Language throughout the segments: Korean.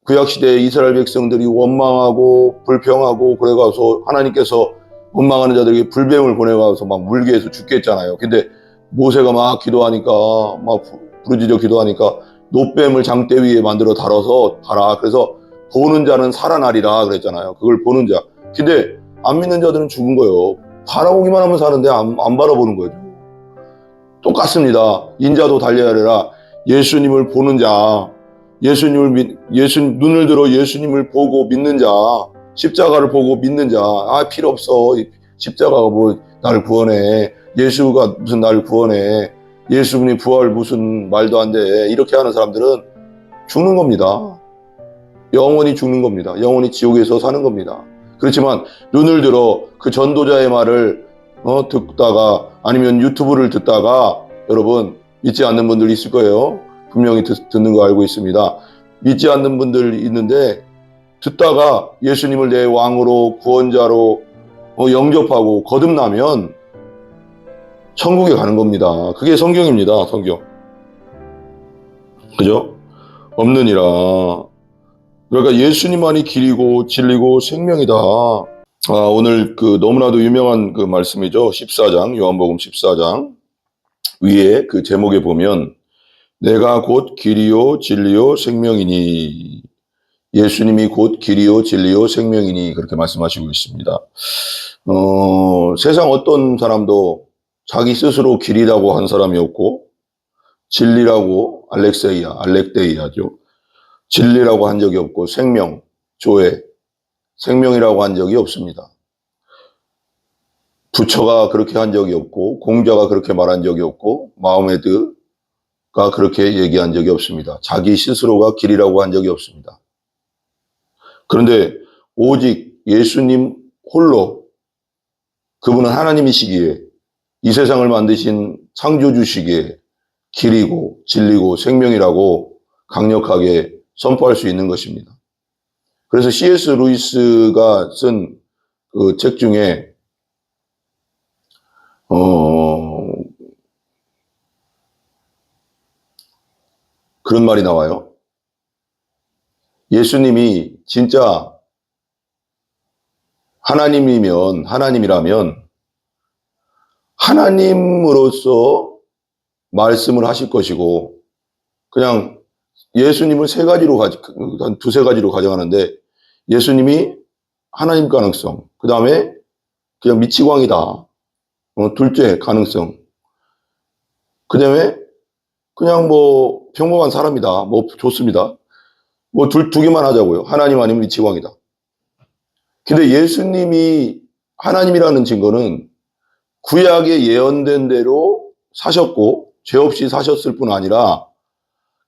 구약시대 이스라엘 백성들이 원망하고 불평하고 그래가서 하나님께서 원망하는 자들에게 불뱀을 보내가서 막 물게 해서 죽게 했잖아요. 근데 모세가 막 기도하니까, 막 부르짖어 기도하니까 노뱀을 장대 위에 만들어 달아서 봐라. 그래서 보는 자는 살아나리라 그랬잖아요. 그걸 보는 자. 근데 안 믿는 자들은 죽은 거예요. 바라보기만 하면 사는데 안 바라보는 거죠. 똑같습니다. 인자도 달려야 하리라. 예수님을 보는 자, 눈을 들어 예수님을 보고 믿는 자, 십자가를 보고 믿는 자, 필요 없어. 십자가가 뭐 나를 구원해. 예수가 무슨 나를 구원해. 예수님이 부활 무슨 말도 안 돼. 이렇게 하는 사람들은 죽는 겁니다. 영원히 죽는 겁니다. 영원히 지옥에서 사는 겁니다. 그렇지만 눈을 들어 그 전도자의 말을 듣다가 아니면 유튜브를 듣다가 여러분 믿지 않는 분들 있을 거예요. 분명히 듣는 거 알고 있습니다. 믿지 않는 분들 있는데 듣다가 예수님을 내 왕으로 구원자로 영접하고 거듭나면 천국에 가는 겁니다. 그게 성경입니다. 성경. 그죠? 없느니라. 그러니까 예수님만이 길이고 진리고 생명이다. 오늘 너무나도 유명한 말씀이죠. 14장, 요한복음 14장 위에 그 제목에 보면 내가 곧 길이요 진리요 생명이니, 예수님이 곧 길이요 진리요 생명이니 그렇게 말씀하시고 있습니다. 세상 어떤 사람도 자기 스스로 길이라고 한 사람이 없고 진리라고 알렉데이아죠. 진리라고 한 적이 없고 생명이라고 한 적이 없습니다. 부처가 그렇게 한 적이 없고 공자가 그렇게 말한 적이 없고 마호메드가 그렇게 얘기한 적이 없습니다. 자기 스스로가 길이라고 한 적이 없습니다. 그런데 오직 예수님 홀로, 그분은 하나님이시기에 이 세상을 만드신 창조주시기에 길이고 진리고 생명이라고 강력하게 선포할 수 있는 것입니다. 그래서 C.S. 루이스가 쓴 그 책 중에 그런 말이 나와요. 예수님이 진짜 하나님이라면 하나님으로서 말씀을 하실 것이고, 그냥 예수님을 한 두세 가지로 가져가는데, 예수님이 하나님 가능성, 그 다음에 그냥 미치광이다. 둘째 가능성. 그 다음에 그냥 평범한 사람이다. 좋습니다. 두 개만 하자고요. 하나님 아니면 미치광이다. 근데 예수님이 하나님이라는 증거는 구약에 예언된 대로 사셨고 죄 없이 사셨을 뿐 아니라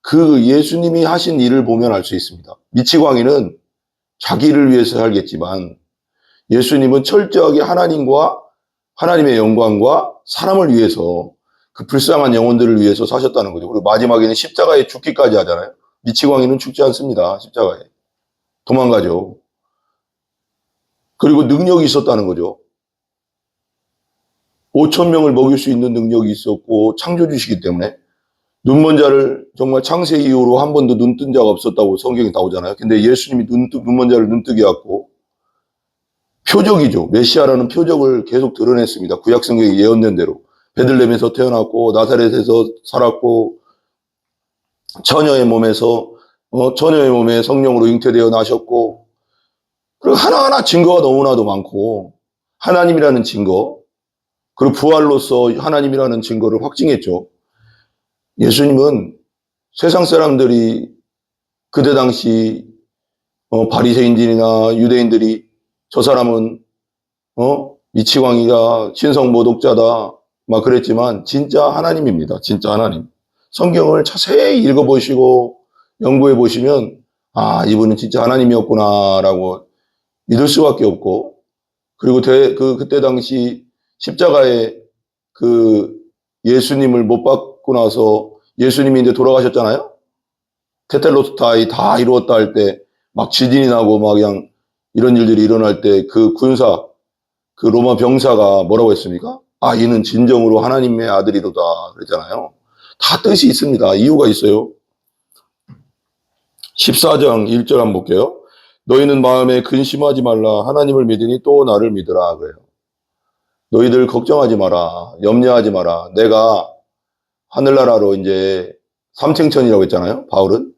그 예수님이 하신 일을 보면 알 수 있습니다. 미치광이는 자기를 위해서 살겠지만 예수님은 철저하게 하나님과 하나님의 영광과 사람을 위해서, 그 불쌍한 영혼들을 위해서 사셨다는 거죠. 그리고 마지막에는 십자가에 죽기까지 하잖아요. 미치광이는 죽지 않습니다. 십자가에 도망가죠. 그리고 능력이 있었다는 거죠. 5,000명을 먹일 수 있는 능력이 있었고 창조주시기 때문에 눈먼 자를 정말 창세 이후로 한 번도 눈 뜬 자가 없었다고 성경에 나오잖아요. 근데 예수님이 눈먼 자를 눈뜨게 하고 표적이죠. 메시아라는 표적을 계속 드러냈습니다. 구약 성경에 예언된 대로 베들레헴에서 태어났고 나사렛에서 살았고 처녀의 몸에 성령으로 잉태되어 나셨고, 그리고 하나하나 증거가 너무나도 많고 하나님이라는 증거, 그리고 부활로서 하나님이라는 증거를 확증했죠. 예수님은 세상 사람들이 그때 당시 바리새인들이나 유대인들이 저 사람은 미치광이다, 신성모독자다 막 그랬지만 진짜 하나님입니다. 진짜 하나님. 성경을 자세히 읽어보시고 연구해 보시면 이분은 진짜 하나님이었구나라고 믿을 수밖에 없고, 그리고 그때 당시 십자가에 예수님을 못 박고 나서 예수님이 이제 돌아가셨잖아요. 테텔로스타이 다 이루었다 할 때 막 지진이 나고 막 그냥 이런 일들이 일어날 때 그 로마 병사가 뭐라고 했습니까? 이는 진정으로 하나님의 아들이로다 그랬잖아요. 다 뜻이 있습니다. 이유가 있어요. 14장 1절 한번 볼게요. 너희는 마음에 근심하지 말라. 하나님을 믿으니 또 나를 믿으라. 그래요. 너희들 걱정하지 마라. 염려하지 마라. 내가 하늘나라로 이제 3층 천이라고 했잖아요. 바울은.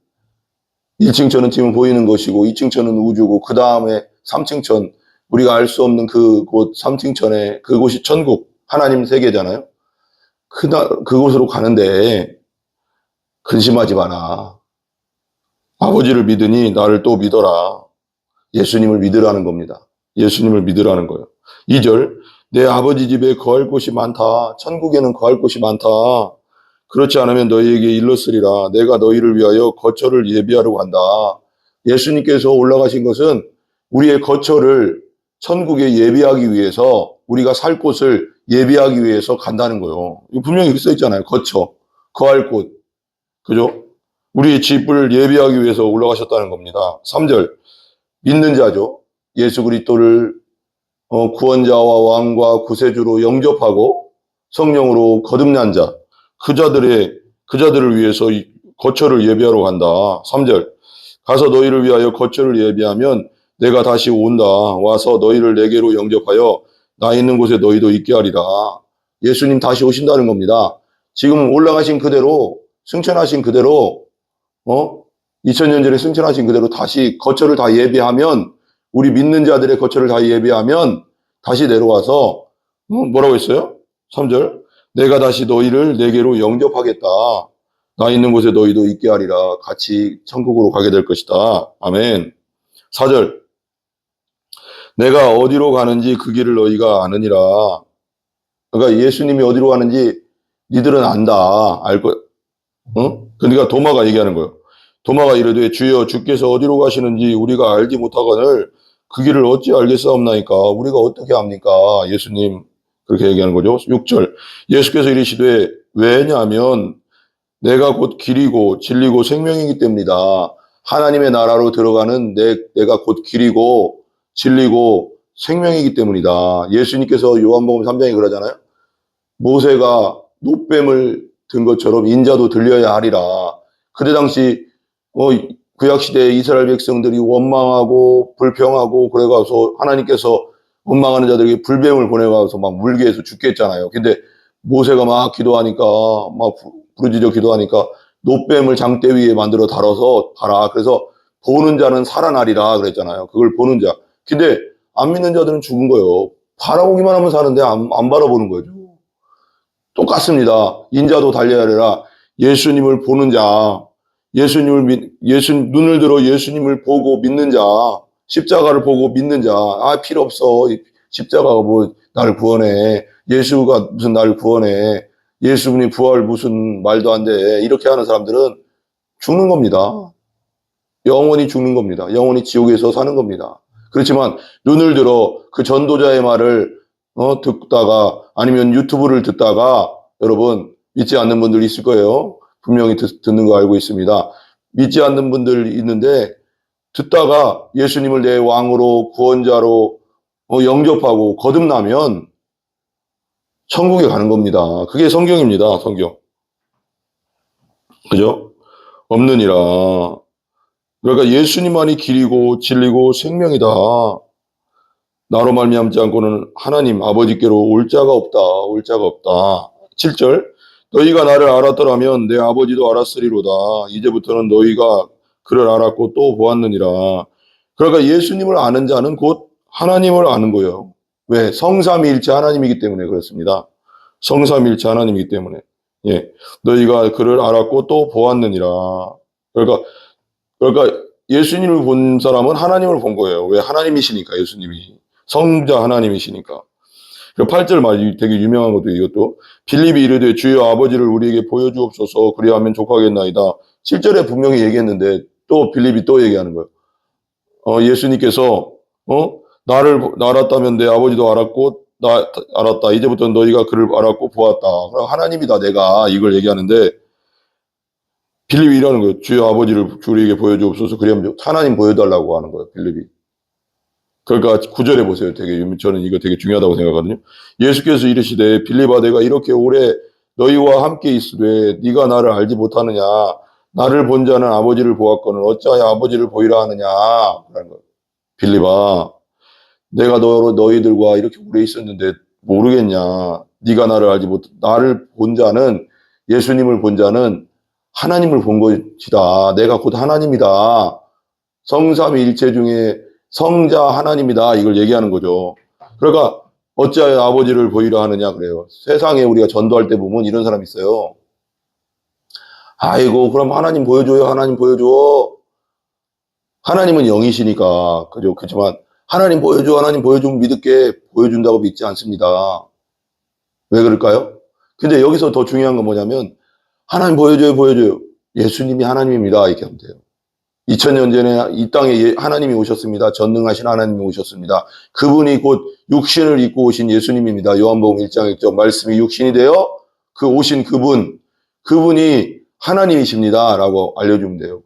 1층 천은 지금 보이는 것이고 2층 천은 우주고 그 다음에 3층 천, 우리가 알 수 없는 그곳 3층 천에 그곳이 천국, 하나님 세계잖아요. 그곳으로 가는데 근심하지 마라. 아버지를 믿으니 나를 또 믿어라. 예수님을 믿으라는 겁니다. 예수님을 믿으라는 거예요. 2절, 내 아버지 집에 거할 곳이 많다. 천국에는 거할 곳이 많다. 그렇지 않으면 너희에게 일렀으리라. 내가 너희를 위하여 거처를 예비하러 간다. 예수님께서 올라가신 것은 우리의 거처를 천국에 예비하기 위해서, 우리가 살 곳을 예비하기 위해서 간다는 거예요. 분명히 써 있잖아요. 거처, 거할 곳. 그죠? 우리의 집을 예비하기 위해서 올라가셨다는 겁니다. 3절, 믿는 자죠. 예수 그리스도를 구원자와 왕과 구세주로 영접하고 성령으로 거듭난 자, 그 자들을 위해서 거처를 예비하러 간다. 3절, 가서 너희를 위하여 거처를 예비하면 내가 다시 온다. 와서 너희를 내게로 영접하여 나 있는 곳에 너희도 있게 하리라. 예수님 다시 오신다는 겁니다. 지금 올라가신 그대로, 승천하신 그대로, 2000년 전에 승천하신 그대로 다시 거처를 다 예비하면, 우리 믿는 자들의 거처를 다 예비하면 다시 내려와서 뭐라고 했어요? 3절, 내가 다시 너희를 내게로 영접하겠다. 나 있는 곳에 너희도 있게 하리라. 같이 천국으로 가게 될 것이다. 아멘. 4절, 내가 어디로 가는지 그 길을 너희가 아느니라. 그러니까 예수님이 어디로 가는지 니들은 안다. 알 거. 그러니까 도마가 얘기하는 거예요. 도마가 이르되 주여 주께서 어디로 가시는지 우리가 알지 못하거늘 그 길을 어찌 알겠사옵나이까. 우리가 어떻게 합니까? 예수님 그렇게 얘기하는 거죠. 6절, 예수께서 이르시되 왜냐하면 내가 곧 길이고 진리고 생명이기 때문이다. 하나님의 나라로 들어가는 내가 곧 길이고 진리고 생명이기 때문이다. 예수님께서 요한복음 3장에 그러잖아요. 모세가 노뱀을 든 것처럼 인자도 들려야 하리라. 그때 당시 구약시대에 이스라엘 백성들이 원망하고 불평하고 그래가서 하나님께서 원망하는 자들에게 불뱀을 보내가서 막 물게 해서 죽게 했잖아요. 근데 모세가 막 기도하니까, 막 부르짖어 기도하니까 노뱀을 장대 위에 만들어 달아서 봐라. 그래서 보는 자는 살아나리라 그랬잖아요. 그걸 보는 자. 근데 안 믿는 자들은 죽은 거예요. 바라보기만 하면 사는데 안 바라보는 거죠. 똑같습니다. 인자도 달려야 하리라. 예수님을 보는 자, 눈을 들어 예수님을 보고 믿는 자, 십자가를 보고 믿는 자, 필요 없어. 십자가가 뭐 나를 구원해. 예수가 무슨 나를 구원해. 예수님이 부활 무슨 말도 안 돼. 이렇게 하는 사람들은 죽는 겁니다. 영원히 죽는 겁니다. 영원히 지옥에서 사는 겁니다. 그렇지만 눈을 들어 그 전도자의 말을 듣다가 아니면 유튜브를 듣다가 여러분 믿지 않는 분들 있을 거예요. 분명히 듣는 거 알고 있습니다. 믿지 않는 분들 있는데 듣다가 예수님을 내 왕으로 구원자로 영접하고 거듭나면 천국에 가는 겁니다. 그게 성경입니다. 성경. 그죠? 없느니라. 그러니까 예수님만이 길이고 진리고 생명이다. 나로 말미암지 않고는 하나님 아버지께로 올 자가 없다. 올 자가 없다. 7절, 너희가 나를 알았더라면 내 아버지도 알았으리로다. 이제부터는 너희가 그를 알았고 또 보았느니라. 그러니까 예수님을 아는 자는 곧 하나님을 아는 거예요. 왜? 성삼위일체 하나님이기 때문에 그렇습니다. 성삼위일체 하나님이기 때문에. 예, 너희가 그를 알았고 또 보았느니라. 그러니까 예수님을 본 사람은 하나님을 본 거예요. 왜? 하나님이시니까, 예수님이. 성자 하나님이시니까. 8절 말이 되게 유명한 것도 이것도. 빌립이 이르되 주여 아버지를 우리에게 보여주옵소서 그리하면 족하겠나이다. 7절에 분명히 얘기했는데 또 빌립이 또 얘기하는 거예요. 예수님께서 나를 알았다면 내 아버지도 알았고 나 알았다. 이제부터는 너희가 그를 알았고 보았다. 그럼 하나님이다 내가 이걸 얘기하는데 빌립이 이러는 거예요. 주여 아버지를 우리에게 보여주옵소서 그리하면 하나님 보여달라고 하는 거예요. 빌립이. 그러니까 9절에 보세요. 저는 이거 되게 중요하다고 생각하거든요. 예수께서 이르시되 빌립아 내가 이렇게 오래 너희와 함께 있으되 네가 나를 알지 못하느냐. 나를 본 자는 아버지를 보았거늘 어찌하여 아버지를 보이라 하느냐. 라는 거예요. 빌립아, 내가 너희들과 이렇게 오래 있었는데 모르겠냐. 네가 나를 알지 못. 나를 본 자는, 예수님을 본 자는 하나님을 본 것이다. 내가 곧 하나님이다. 성삼위일체 중에 성자 하나님이다. 이걸 얘기하는 거죠. 그러니까 어찌하여 아버지를 보이라 하느냐 그래요. 세상에 우리가 전도할 때 보면 이런 사람이 있어요. 아이고, 그럼 하나님 보여줘요. 하나님 보여줘. 하나님은 영이시니까. 그죠? 그렇지만 하나님 보여줘. 하나님 보여주면 믿을게. 보여준다고 믿지 않습니다. 왜 그럴까요? 근데 여기서 더 중요한 건 뭐냐면 하나님 보여줘요. 보여줘요. 예수님이 하나님입니다. 이렇게 하면 돼요. 2000년 전에 이 땅에 하나님이 오셨습니다. 전능하신 하나님이 오셨습니다. 그분이 곧 육신을 입고 오신 예수님입니다. 요한복음 1장 1절 말씀이 육신이 되어 그 오신 그분이 하나님이십니다. 라고 알려주면 돼요.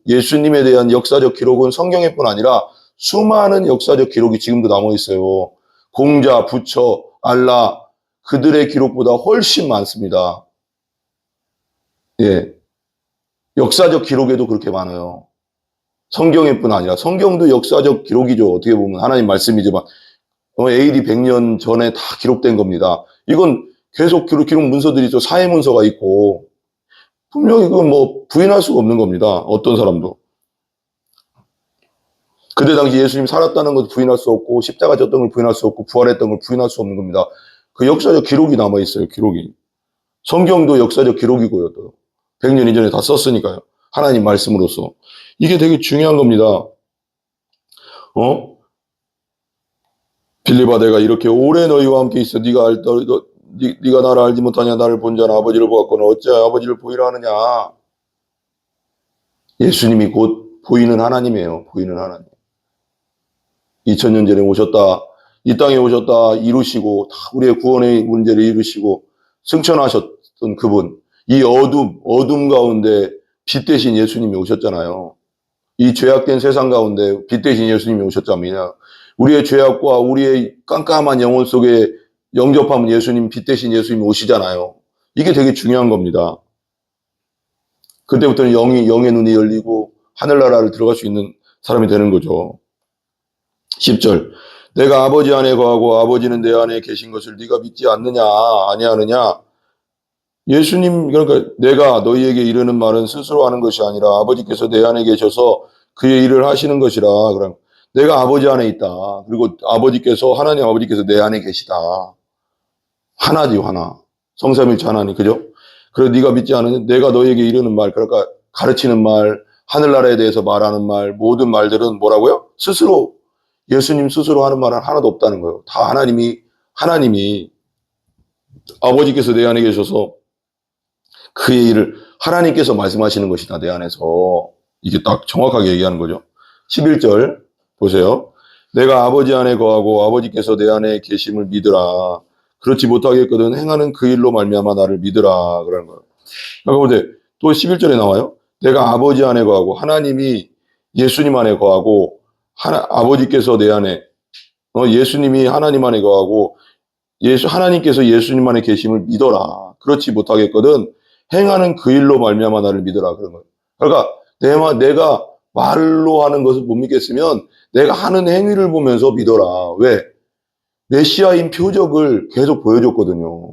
예수님에 대한 역사적 기록은 성경에 뿐 아니라 수많은 역사적 기록이 지금도 남아 있어요. 공자, 부처, 알라 그들의 기록보다 훨씬 많습니다. 예, 역사적 기록에도 그렇게 많아요. 성경에 뿐 아니라 성경도 역사적 기록이죠. 어떻게 보면 하나님 말씀이지만 AD 100년 전에 다 기록된 겁니다. 이건 계속 기록 문서들이 있죠. 사회 문서가 있고 분명히 그건 뭐 부인할 수가 없는 겁니다. 어떤 사람도. 그때 당시 예수님 살았다는 것을 부인할 수 없고 십자가 졌던 걸 부인할 수 없고 부활했던 걸 부인할 수 없는 겁니다. 그 역사적 기록이 남아 있어요. 기록이. 성경도 역사적 기록이고요. 또 100년 이전에 다 썼으니까요. 하나님 말씀으로서. 이게 되게 중요한 겁니다. 빌립아, 내가 이렇게 오래 너희와 함께 있어. 네가 나를 알지 못하냐. 나를 본 자는 아버지를 보았거늘 어찌하여 아버지를 보이라 하느냐. 예수님이 곧 보이는 하나님이에요. 보이는 하나님. 2000년 전에 오셨다. 이 땅에 오셨다. 이루시고 다 우리의 구원의 문제를 이루시고 승천하셨던 그분. 이 어둠 가운데 빛 대신 예수님이 오셨잖아요. 이 죄악된 세상 가운데 빛 대신 예수님이 오셨잖아요. 우리의 죄악과 우리의 깜깜한 영혼 속에 영접하면 예수님, 빛 대신 예수님이 오시잖아요. 이게 되게 중요한 겁니다. 그때부터는 영의 눈이 열리고 하늘나라를 들어갈 수 있는 사람이 되는 거죠. 10절. 내가 아버지 안에 거하고 아버지는 내 안에 계신 것을 네가 믿지 않느냐 아니하느냐. 예수님, 그러니까 내가 너희에게 이르는 말은 스스로 하는 것이 아니라 아버지께서 내 안에 계셔서 그의 일을 하시는 것이라. 그럼 내가 아버지 안에 있다. 그리고 하나님 아버지께서 내 안에 계시다. 하나지, 하나. 성삼일체 하나님, 그죠? 그래서 네가 믿지 않으면 내가 너희에게 이르는 말, 그러니까 가르치는 말, 하늘나라에 대해서 말하는 말, 모든 말들은 뭐라고요? 예수님 스스로 하는 말은 하나도 없다는 거예요. 다 하나님이 아버지께서 내 안에 계셔서 그의 일을 하나님께서 말씀하시는 것이다. 내 안에서. 이게 딱 정확하게 얘기하는 거죠. 11절 보세요. 내가 아버지 안에 거하고 아버지께서 내 안에 계심을 믿으라. 그렇지 못하겠거든 행하는 그 일로 말미암아 나를 믿으라. 그러는 거예요. 그런데 또 11절에 나와요. 내가 아버지 안에 거하고 하나님이 예수님 안에 거하고 아버지께서 내 안에 예수님이 하나님 안에 거하고 하나님께서 예수님 안에 계심을 믿어라. 그렇지 못하겠거든 행하는 그 일로 말미암아 나를 믿어라. 그런 거예요. 그러니까 내가 말로 하는 것을 못 믿겠으면 내가 하는 행위를 보면서 믿어라. 왜? 메시아인 표적을 계속 보여줬거든요.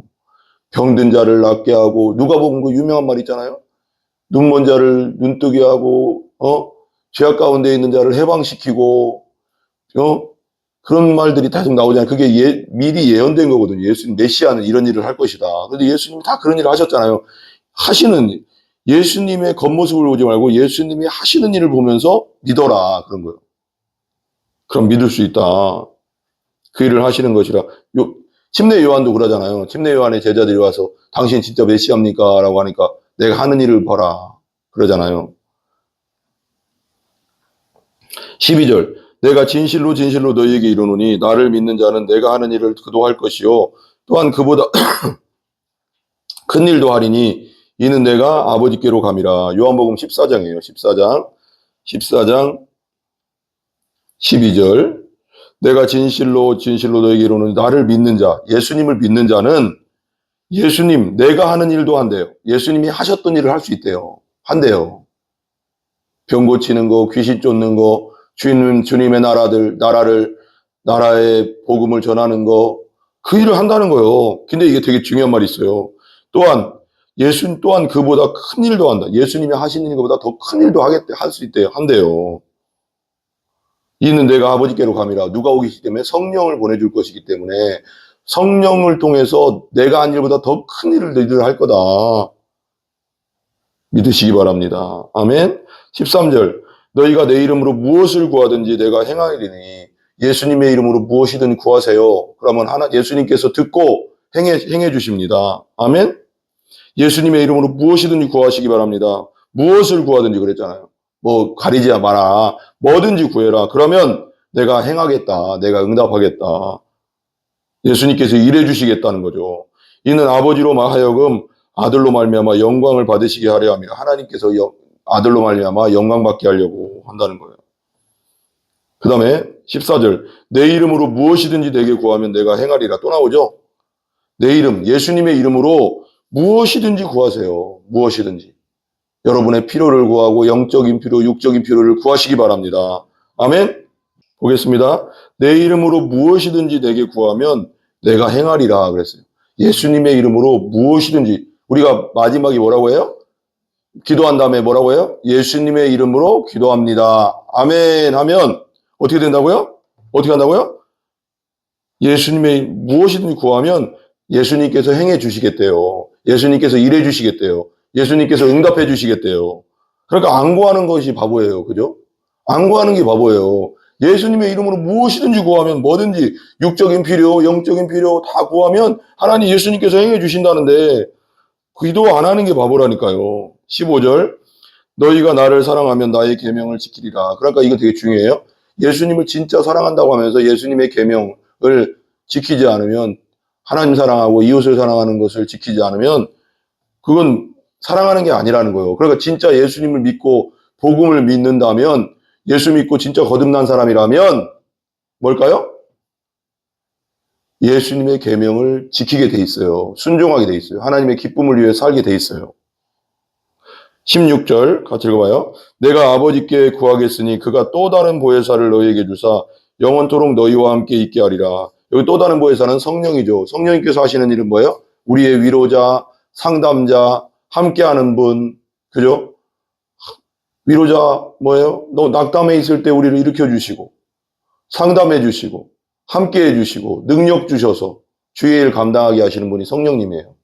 병든 자를 낫게 하고 누가복음 그 유명한 말 있잖아요. 눈먼 자를 눈뜨게 하고 죄악 가운데 있는 자를 해방시키고 그런 말들이 계속 나오잖아요. 그게 미리 예언된 거거든요. 메시아는 이런 일을 할 것이다. 그런데 예수님이 다 그런 일을 하셨잖아요. 예수님의 겉모습을 보지 말고 예수님이 하시는 일을 보면서 믿어라. 그런 거예요. 그럼 믿을 수 있다. 그 일을 하시는 것이라. 침례 요한도 그러잖아요. 침례 요한의 제자들이 와서 당신 진짜 메시아입니까? 라고 하니까 내가 하는 일을 봐라. 그러잖아요. 12절. 내가 진실로 너희에게 이르노니 나를 믿는 자는 내가 하는 일을 그도 할 것이요 또한 그보다 큰 일도 하리니 이는 내가 아버지께로 감이라. 요한복음 14장이에요. 14장 12절. 내가 진실로 너희에게 이르노니 나를 믿는 자, 예수님을 믿는 자는 내가 하는 일도 한대요. 예수님이 하셨던 일을 할 수 있대요. 한대요. 병 고치는 거, 귀신 쫓는 거, 주님의 나라의 복음을 전하는 거, 그 일을 한다는 거예요. 근데 이게 되게 중요한 말이 있어요. 또한, 예수 또한 그보다 큰 일도 한다. 예수님이 하시는 것보다 더 큰 일도 할 수 있대요. 한대요. 이는 내가 아버지께로 감이라. 누가 오기 때문에 성령을 보내줄 것이기 때문에 성령을 통해서 내가 한 일보다 더 큰 일을 너희들 할 거다. 믿으시기 바랍니다. 아멘. 13절. 너희가 내 이름으로 무엇을 구하든지 내가 행하리니 예수님의 이름으로 무엇이든 구하세요. 그러면 예수님께서 듣고 행해 주십니다. 아멘. 예수님의 이름으로 무엇이든지 구하시기 바랍니다. 무엇을 구하든지 그랬잖아요. 뭐 가리지 마라. 뭐든지 구해라. 그러면 내가 행하겠다. 내가 응답하겠다. 예수님께서 일해 주시겠다는 거죠. 이는 아버지로 하여금 아들로 말미암아 영광을 받으시게 하려 합니다. 하나님께서 아들로 말미암아 영광 받게 하려고 한다는 거예요. 그 다음에 14절. 내 이름으로 무엇이든지 내게 구하면 내가 행하리라. 또 나오죠. 내 이름, 예수님의 이름으로 무엇이든지 구하세요. 무엇이든지. 여러분의 필요를 구하고 영적인 필요, 육적인 필요를 구하시기 바랍니다. 아멘. 보겠습니다. 내 이름으로 무엇이든지 내게 구하면 내가 행하리라 그랬어요. 예수님의 이름으로 무엇이든지. 우리가 마지막에 뭐라고 해요? 기도한 다음에 뭐라고 해요? 예수님의 이름으로 기도합니다. 아멘 하면 어떻게 된다고요? 어떻게 한다고요? 예수님의 무엇이든지 구하면 예수님께서 행해 주시겠대요. 예수님께서 일해 주시겠대요. 예수님께서 응답해 주시겠대요. 그러니까 안 구하는 것이 바보예요. 그죠? 안 구하는 게 바보예요. 예수님의 이름으로 무엇이든지 구하면 뭐든지 육적인 필요, 영적인 필요 다 구하면 하나님 예수님께서 행해 주신다는데 기도 안 하는 게 바보라니까요. 15절. 너희가 나를 사랑하면 나의 계명을 지키리라. 그러니까 이거 되게 중요해요. 예수님을 진짜 사랑한다고 하면서 예수님의 계명을 지키지 않으면 하나님 사랑하고 이웃을 사랑하는 것을 지키지 않으면 그건 사랑하는 게 아니라는 거예요. 그러니까 진짜 예수님을 믿고 복음을 믿는다면 예수 믿고 진짜 거듭난 사람이라면 뭘까요? 예수님의 계명을 지키게 돼 있어요. 순종하게 돼 있어요. 하나님의 기쁨을 위해 살게 돼 있어요. 16절 같이 읽어봐요. 내가 아버지께 구하겠으니 그가 또 다른 보혜사를 너희에게 주사 영원토록 너희와 함께 있게 하리라. 여기 또 다른 보혜사는 성령이죠. 성령님께서 하시는 일은 뭐예요? 우리의 위로자, 상담자, 함께하는 분, 그죠? 위로자 뭐예요? 너 낙담해 있을 때 우리를 일으켜 주시고 상담해 주시고 함께해 주시고 능력 주셔서 주의 일 감당하게 하시는 분이 성령님이에요.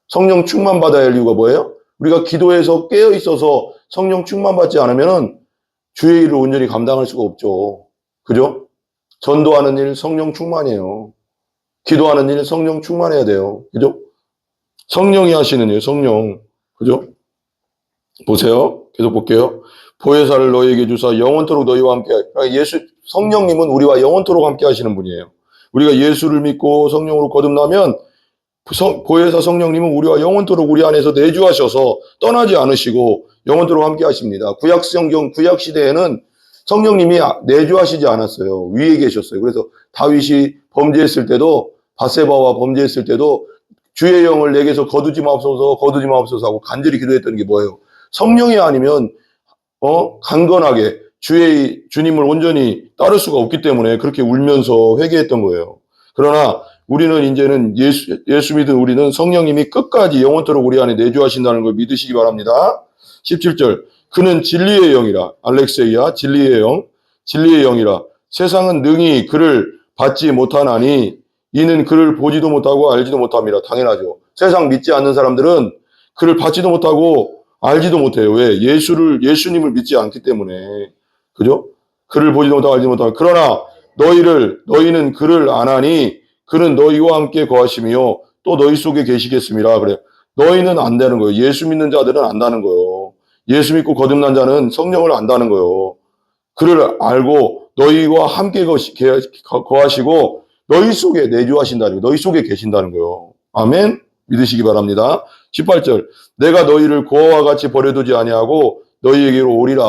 성령 충만 받아야 할 이유가 뭐예요? 우리가 기도해서 깨어 있어서 성령 충만 받지 않으면 주의 일을 온전히 감당할 수가 없죠. 그죠? 전도하는 일 성령 충만이에요. 기도하는 일 성령 충만해야 돼요. 그죠? 성령이 하시는 일, 성령. 그죠? 보세요. 계속 볼게요. 보혜사를 너희에게 주사 영원토록 너희와 함께. 성령님은 우리와 영원토록 함께 하시는 분이에요. 우리가 예수를 믿고 성령으로 거듭나면 보혜사 성령님은 우리와 영원토록 우리 안에서 내주하셔서 떠나지 않으시고 영원토록 함께 하십니다. 구약 시대에는 성령님이 내주하시지 않았어요. 위에 계셨어요. 그래서 다윗이 범죄했을 때도 바세바와 범죄했을 때도 주의 영을 내게서 거두지 마옵소서 하고 간절히 기도했던 게 뭐예요? 성령이 아니면 강건하게 주님을 온전히 따를 수가 없기 때문에 그렇게 울면서 회개했던 거예요. 그러나 우리는 이제는 예수 믿은 우리는 성령님이 끝까지 영원토록 우리 안에 내주하신다는 걸 믿으시기 바랍니다. 17절. 그는 진리의 영이라. 알렉세이아 진리의 영이라. 세상은 능히 그를 받지 못하나니 이는 그를 보지도 못하고 알지도 못합니다. 당연하죠. 세상 믿지 않는 사람들은 그를 받지도 못하고 알지도 못해요. 왜? 예수님을 믿지 않기 때문에. 그죠? 그를 보지도 못하고 알지도 못하고. 그러나 너희는 그를 아나니 그는 너희와 함께 거하시며 또 너희 속에 계시겠습니다. 그래. 너희는 안다는 거예요. 예수 믿는 자들은 안다는 거예요. 예수 믿고 거듭난 자는 성령을 안다는 거예요. 그를 알고 너희와 함께 거하시고 너희 속에 내주하신다는 거예요. 너희 속에 계신다는 거예요. 아멘. 믿으시기 바랍니다. 18절. 내가 너희를 고아와 같이 버려두지 아니하고 너희에게로 오리라.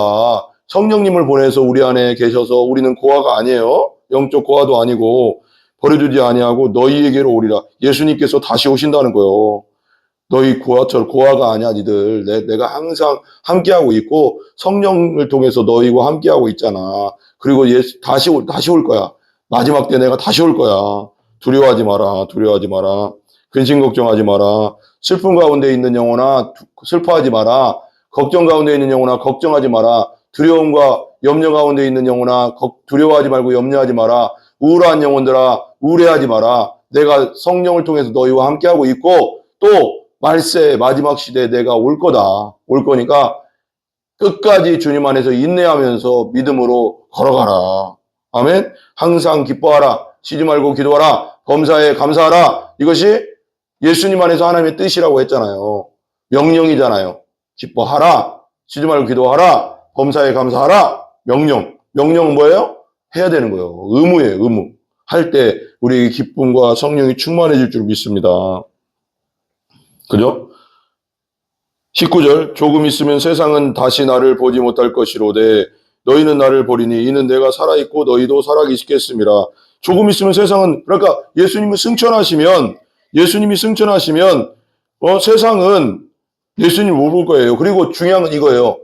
성령님을 보내서 우리 안에 계셔서 우리는 고아가 아니에요. 영적 고아도 아니고 버려두지 아니하고 너희에게로 오리라. 예수님께서 다시 오신다는 거예요. 너희 고아가 아니야, 니들. 내가 항상 함께하고 있고, 성령을 통해서 너희와 함께하고 있잖아. 그리고 다시 올 거야. 마지막 때 내가 다시 올 거야. 두려워하지 마라. 두려워하지 마라. 근심 걱정하지 마라. 슬픔 가운데 있는 영혼아, 슬퍼하지 마라. 걱정 가운데 있는 영혼아, 걱정하지 마라. 두려움과 염려 가운데 있는 영혼아, 두려워하지 말고 염려하지 마라. 우울한 영혼들아, 우울해하지 마라. 내가 성령을 통해서 너희와 함께하고 있고, 또 말세 마지막 시대에 내가 올 거다. 올 거니까 끝까지 주님 안에서 인내하면서 믿음으로 걸어가라. 아멘. 항상 기뻐하라. 쉬지 말고 기도하라. 범사에 감사하라. 이것이 예수님 안에서 하나님의 뜻이라고 했잖아요. 명령이잖아요. 기뻐하라. 쉬지 말고 기도하라. 범사에 감사하라. 명령. 명령은 뭐예요? 해야 되는 거예요. 의무예요. 의무. 할 때 우리에게 기쁨과 성령이 충만해질 줄 믿습니다. 그죠? 19절 조금 있으면 세상은 다시 나를 보지 못할 것이로되 너희는 나를 보리니 이는 내가 살아있고 너희도 살아계시겠습니다. 조금 있으면 세상은, 그러니까 예수님이 승천하시면 세상은 예수님을 못 볼 거예요. 그리고 중요한 건 이거예요.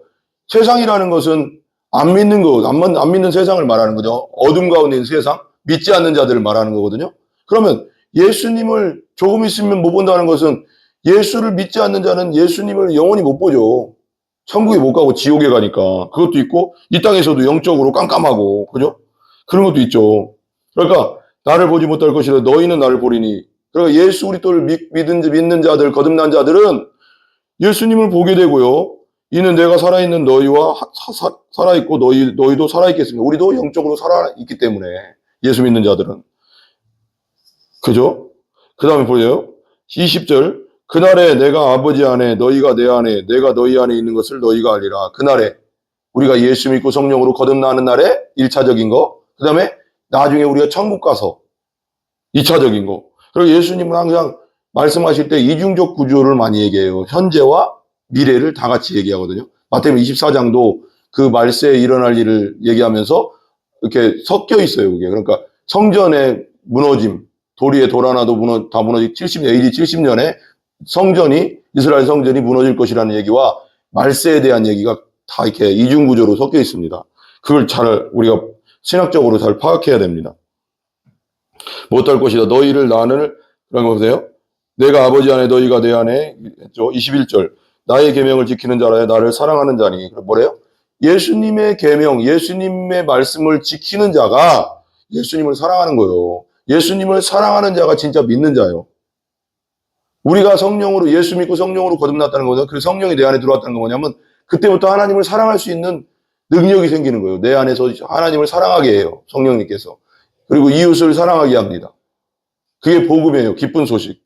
세상이라는 것은 안 믿는 거, 안 믿는 세상을 말하는 거죠. 어둠 가운데 있는 세상, 믿지 않는 자들을 말하는 거거든요. 그러면 예수님을 조금 있으면 못 본다는 것은 예수를 믿지 않는 자는 예수님을 영원히 못 보죠. 천국에 못 가고 지옥에 가니까. 그것도 있고, 이 땅에서도 영적으로 깜깜하고, 그죠? 그런 것도 있죠. 그러니까, 나를 보지 못할 것이라 너희는 나를 보리니. 그러니까 예수 그리스도를 믿는 자들, 거듭난 자들은 예수님을 보게 되고요. 이는 내가 살아있는 너희와 살아있고 너희도 살아있겠습니다. 우리도 영적으로 살아있기 때문에, 예수 믿는 자들은. 그죠? 그 다음에 보세요. 20절. 그날에 내가 아버지 안에 너희가 내 안에 내가 너희 안에 있는 것을 너희가 알리라. 그날에 우리가 예수 믿고 성령으로 거듭나는 날에 1차적인 거, 그 다음에 나중에 우리가 천국 가서 2차적인 거. 그리고 예수님은 항상 말씀하실 때 이중적 구조를 많이 얘기해요. 현재와 미래를 다 같이 얘기하거든요. 마태복음 24장도 그 말세에 일어날 일을 얘기하면서 이렇게 섞여 있어요. 그게. 그러니까 성전의 무너짐, 도리에 돌 하나도 다 무너지 70년, AD 70년에 이스라엘 성전이 무너질 것이라는 얘기와 말세에 대한 얘기가 다 이렇게 이중구조로 섞여 있습니다. 그걸 우리가 신학적으로 잘 파악해야 됩니다. 못할 것이다. 너희를 나는, 그런 거 보세요. 내가 아버지 안에 너희가 내 안에, 했죠. 21절. 나의 계명을 지키는 자라야 나를 사랑하는 자니. 뭐래요? 예수님의 계명, 예수님의 말씀을 지키는 자가 예수님을 사랑하는 거예요. 예수님을 사랑하는 자가 진짜 믿는 자예요. 우리가 성령으로, 예수 믿고 성령으로 거듭났다는 거죠. 그래서 성령이 내 안에 들어왔다는 건 뭐냐면, 그때부터 하나님을 사랑할 수 있는 능력이 생기는 거예요. 내 안에서 하나님을 사랑하게 해요. 성령님께서. 그리고 이웃을 사랑하게 합니다. 그게 복음이에요. 기쁜 소식.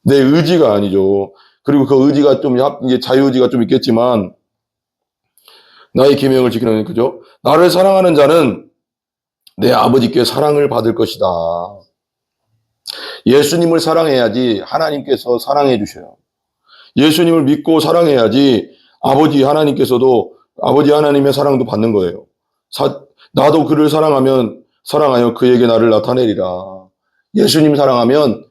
내 의지가 아니죠. 그리고 그 의지가 이제 자유의지가 좀 있겠지만, 나의 계명을 지키는, 그죠? 나를 사랑하는 자는 내 아버지께 사랑을 받을 것이다. 예수님을 사랑해야지 하나님께서 사랑해 주셔요. 예수님을 믿고 사랑해야지 아버지 하나님의 사랑도 받는 거예요. 나도 그를 사랑하여 그에게 나를 나타내리라. 예수님 사랑하면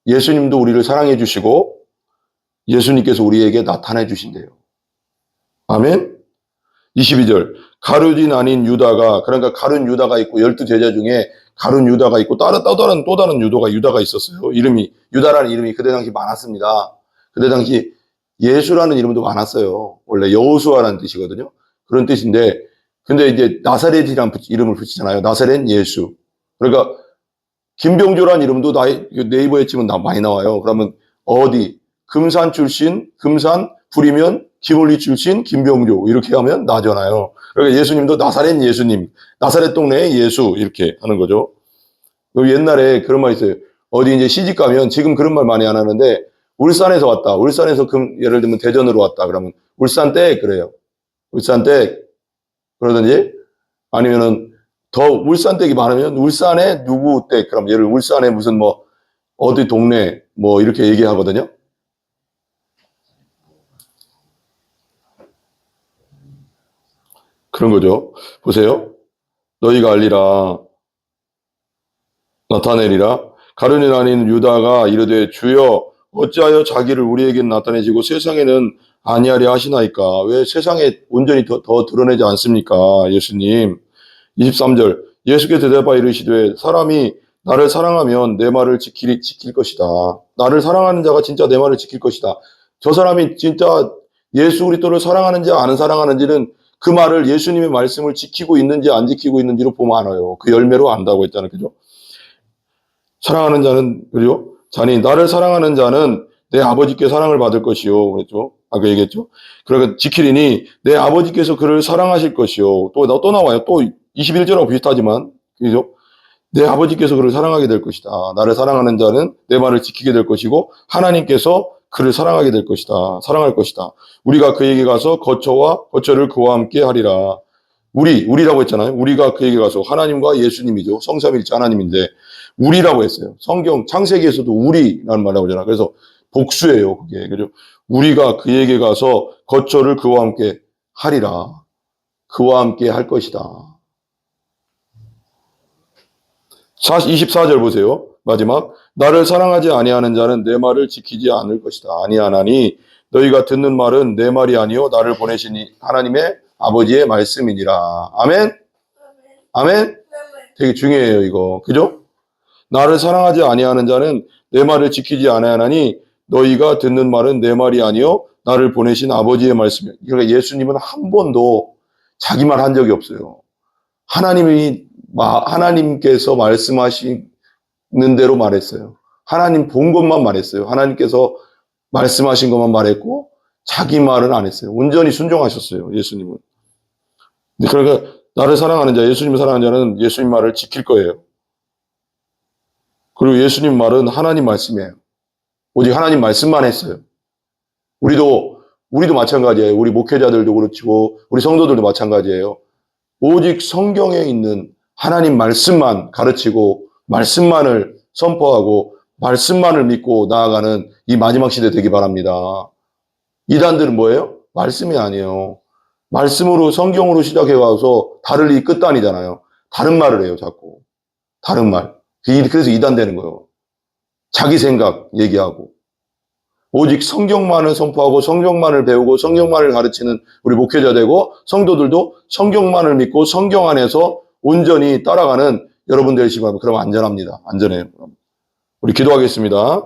예수님도 우리를 사랑해 주시고 예수님께서 우리에게 나타내 주신대요. 아멘? 22절. 가룟인 아닌 유다가, 그러니까 가룟 유다가 있고 12제자 중에 가룟 유다가 있고 또 다른 유다가 있었어요. 유다라는 이름이 그때 당시 많았습니다. 그때 당시 예수라는 이름도 많았어요. 원래 여호수아라는 뜻이거든요. 그런 뜻인데, 근데 이제 나사렛이라는 이름을 붙이잖아요. 나사렛 예수. 그러니까 김병조라는 이름도 네이버에 치면 많이 나와요. 그러면 금산 출신, 부리면 김올리 출신 김병조 이렇게 하면 나잖아요. 그러니까 예수님도 나사렛 예수님, 나사렛 동네의 예수 이렇게 하는 거죠. 옛날에 그런 말 있어요. 어디 이제 시집 가면 지금 그런 말 많이 안 하는데 울산에서 왔다. 울산에서 예를 들면 대전으로 왔다. 그러면 울산댁 그래요. 울산댁 그러든지 아니면은 더 울산댁이 많으면 울산에 누구 댁 그럼 예를 울산에 무슨 어디 동네 이렇게 얘기하거든요. 그런 거죠. 보세요. 너희가 알리라. 나타내리라. 가룟인 아닌 유다가 이르되 주여 어찌하여 자기를 우리에게 나타내시고 세상에는 아니하려 하시나이까? 왜 세상에 온전히 더 드러내지 않습니까? 예수님. 23절. 예수께 대답하여 이르시되 사람이 나를 사랑하면 내 말을 지킬 것이다. 나를 사랑하는 자가 진짜 내 말을 지킬 것이다. 저 사람이 진짜 예수 그리스도를 사랑하는지 안 사랑하는지는 그 말을 예수님의 말씀을 지키고 있는지 안 지키고 있는지로 보면 알아요. 그 열매로 안다고 했잖아요. 그죠? 사랑하는 자는, 그죠? 자니, 나를 사랑하는 자는 내 아버지께 사랑을 받을 것이요. 그랬죠? 아까 얘기했죠? 그러니까 지키리니 내 아버지께서 그를 사랑하실 것이요. 또 나와요. 또 21절하고 비슷하지만, 그죠? 내 아버지께서 그를 사랑하게 될 것이다. 나를 사랑하는 자는 내 말을 지키게 될 것이고, 하나님께서 그를 사랑하게 될 것이다. 사랑할 것이다. 우리가 그에게 가서 거처를 그와 함께 하리라. 우리라고 했잖아요. 우리가 그에게 가서 하나님과 예수님이죠. 성삼일체 하나님인데, 우리라고 했어요. 성경 창세기에서도 우리라는 말 나오잖아요. 그래서 복수예요, 그게. 그죠? 우리가 그에게 가서 거처를 그와 함께 하리라. 그와 함께 할 것이다. 24절 보세요. 마지막. 나를 사랑하지 아니하는 자는 내 말을 지키지 않을 것이다. 아니하나니 너희가 듣는 말은 내 말이 아니요 나를 보내신 하나님의 아버지의 말씀이니라. 아멘? 아멘? 되게 중요해요, 이거. 그죠? 나를 사랑하지 아니하는 자는 내 말을 지키지 아니하나니 너희가 듣는 말은 내 말이 아니요 나를 보내신 아버지의 말씀이야. 그러니까 예수님은 한 번도 자기 말 한 적이 없어요. 하나님께서 말씀하시는 대로 말했어요. 하나님 본 것만 말했어요. 하나님께서 말씀하신 것만 말했고 자기 말은 안 했어요. 온전히 순종하셨어요. 예수님은. 그러니까 나를 사랑하는 자, 예수님을 사랑하는 자는 예수님 말을 지킬 거예요. 그리고 예수님 말은 하나님 말씀이에요. 오직 하나님 말씀만 했어요. 우리도 마찬가지예요. 우리 목회자들도 그렇고 우리 성도들도 마찬가지예요. 오직 성경에 있는 하나님 말씀만 가르치고 말씀만을 선포하고 말씀만을 믿고 나아가는 이 마지막 시대 되기 바랍니다. 이단들은 뭐예요? 말씀이 아니에요. 말씀으로 성경으로 시작해 와서 달을 끝단이잖아요. 다른 말을 해요, 자꾸. 다른 말. 그래서 이단 되는 거예요. 자기 생각 얘기하고. 오직 성경만을 선포하고 성경만을 배우고 성경만을 가르치는 우리 목회자 되고 성도들도 성경만을 믿고 성경 안에서 온전히 따라가는 여러분 되시기 바랍니다. 그럼 안전합니다. 안전해요. 우리 기도하겠습니다.